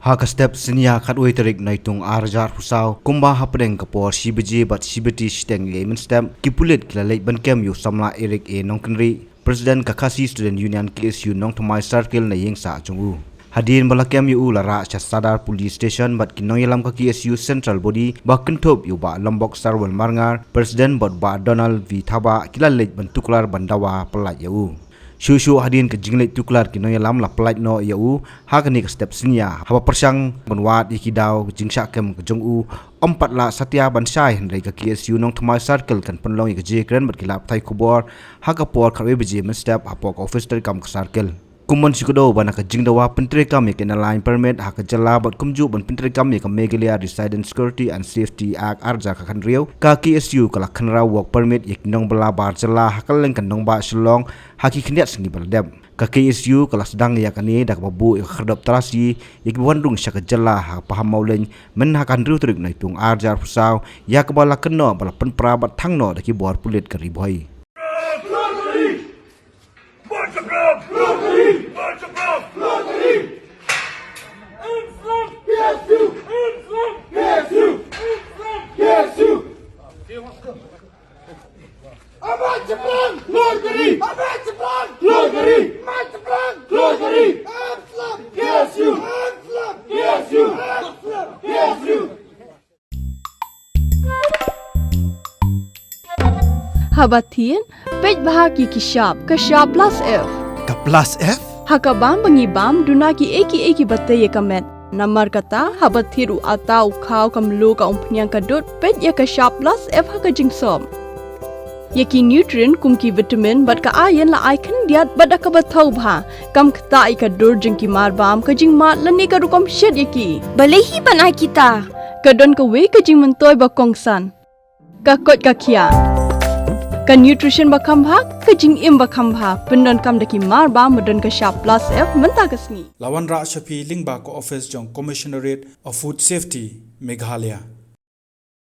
Haka step Synñia kat tarik naitung arjar husau kumba hapdeng kapor sibeje bat sibeti Shiteng yemen step ki Pulit kilalek bankem yu samla erik Nongthymmai President kakasi Student Union KSU Nongthymmai circle na yengsa chungu Hadin balakem yu lara sadar police station bat ki Nongialam ka KSU central body ba kentop yu ba lombok sarwal marngar President bat ba Donald V Thaba kilalek ban Tuklar bandawa Pyllait yu Shushu hadin ke jinglet Tuklar ki Nongialam la Pyllait no yau hakani ke step Synñia haba persang benwat ikidau jingsha kem ke jongu empat la satya bansai hendai ke KSU Nongthymmai circle kan penlong ke jekren bat kilap thai kubor hakapor kharwe beje men step hapok officer kam ke circle Kuman sikudo bana ka jingdawa pentre kam ke line permit hak jala bat kumju ban pentre kam ke Meghalaya Residence Security and Safety Act arja ka kan riau ka KSU kala khanra work permit yek nong bala bar jala hakaleng kan nong ba Shillong haki khniat sini baldem ka KSU kala sedang ya kani dak babu khardap terasi yek wandung syak jala ha paham mauleng men hakan riu trik naitung arja pusau ya ka bala keno bala penpra bat thangno daki bor Pulit ka riboi Habatin, pej bahagi kishab, kashab plus F. Ka plus F? Hakabam bangibam dunaki eki batay kamet. Namar kata habathiru atau kau kamlu ka umpnyang kadut pej ya kashab plus F haka jingsom. Yaki nutrient kumki vitamin bat ka ayan la icon diat bat akabathau bha kam kata ikadur jingki marbam ka jing mat lani ka rukom shed yaki. Balehi banai kita. Kadon ka we ka jing mentoy ba kongsan. Ka kot ka kia. Ka nutrition bakam bha ka jing im bakam bha pendon kam daki marba modon ka sharp plus F menta kasni Lawan Ra Shafi Lingba ko office jong commissionerate of food safety Meghalaya